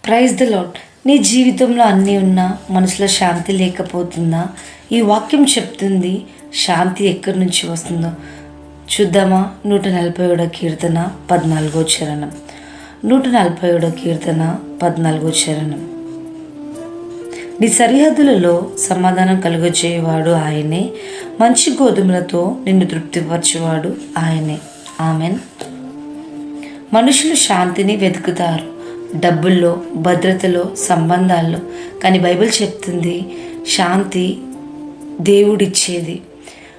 Praise the lord. నీ జీవితంలో అన్నీ ఉన్నా మనసులో శాంతి లేకపోతుందా? ఈ వాక్యం చెప్తుంది శాంతి ఎక్కడి నుంచి వస్తుందో చూద్దామా. 147 కీర్తన 14 చరణం. 147 కీర్తన 14 చరణం. నీ సరిహద్దులలో సమాధానం కలుగజేయవాడు ఆయనే, మంచి గోధుమలతో నిన్ను తృప్తిపరచువాడు ఆయనే. ఆమెన్. మనుషులు శాంతిని వెతుకుతారు, డబ్బుల్లో, భద్రతలో, సంబంధాల్లో. కానీ బైబిల్ చెప్తుంది శాంతి దేవుడిచ్చేది.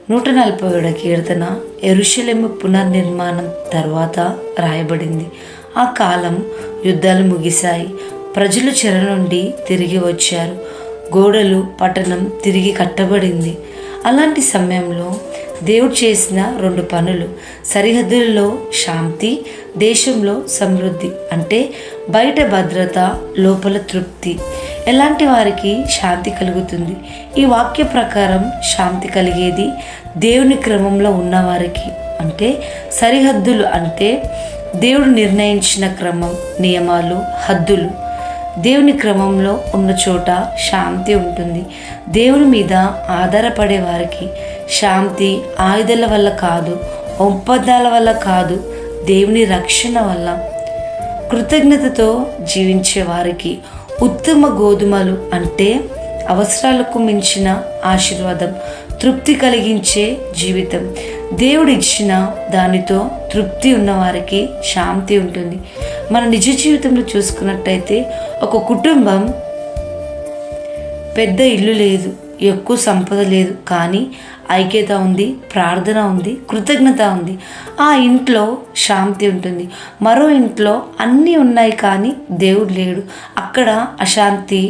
147 కీర్తన యెరూషలేము పునర్నిర్మాణం తర్వాత రాయబడింది. ఆ కాలం యుద్ధాలు ముగిశాయి, ప్రజలు చెర నుండి తిరిగి వచ్చారు, గోడలు, పట్టణం తిరిగి కట్టబడింది. అలాంటి సమయంలో దేవుడు చేసిన 2 పనులు: సరిహద్దుల్లో శాంతి, దేశంలో సమృద్ధి. అంటే బయట భద్రత, లోపల తృప్తి. ఎలాంటి వారికి శాంతి కలుగుతుంది? ఈ వాక్య ప్రకారం శాంతి కలిగేది దేవుని క్రమంలో ఉన్నవారికి. అంటే సరిహద్దులు అంటే దేవుడు నిర్ణయించిన క్రమం, నియమాలు, హద్దులు. దేవుని క్రమంలో ఉన్న చోట శాంతి ఉంటుంది. దేవుని మీద ఆధారపడే వారికి శాంతి ఆయుధాల వల్ల కాదు, ఒప్పందాల వల్ల కాదు, దేవుని రక్షణ వల్ల. కృతజ్ఞతతో జీవించే వారికి ఉత్తమ గోధుమలు అంటే అవసరాలకు మించిన ఆశీర్వాదం, తృప్తి కలిగించే జీవితం. దేవుడు ఇచ్చిన దానితో తృప్తి ఉన్నవారికి శాంతి ఉంటుంది. మన నిజ జీవితంలో చూసుకున్నట్టయితే ఒక కుటుంబం, పెద్ద ఇల్లు లేదు, ఎక్కువ సంపద లేదు, కానీ ఐక్యత ఉంది, ప్రార్థన ఉంది, కృతజ్ఞత ఉంది. ఆ ఇంట్లో శాంతి ఉంటుంది. మరో ఇంట్లో అన్నీ ఉన్నాయి కానీ దేవుడు లేడు, అక్కడ అశాంతి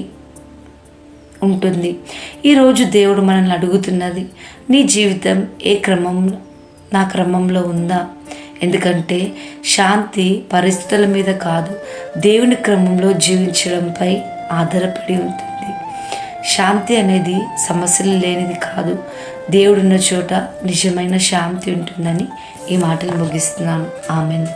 ఉంటుంది. ఈరోజు దేవుడు మనల్ని అడుగుతున్నది, నీ జీవితం ఏ క్రమంలో, నా క్రమంలో ఉందా? ఎందుకంటే శాంతి పరిస్థితుల మీద కాదు, దేవుని క్రమంలో జీవించడంపై ఆధారపడి ఉంటుంది. శాంతి అనేది సమస్యలు లేనిది కాదు, దేవుడున్న చోట నిజమైన శాంతి ఉంటుందని ఈ మాటలు ముగిస్తున్నాను. ఆమెన్.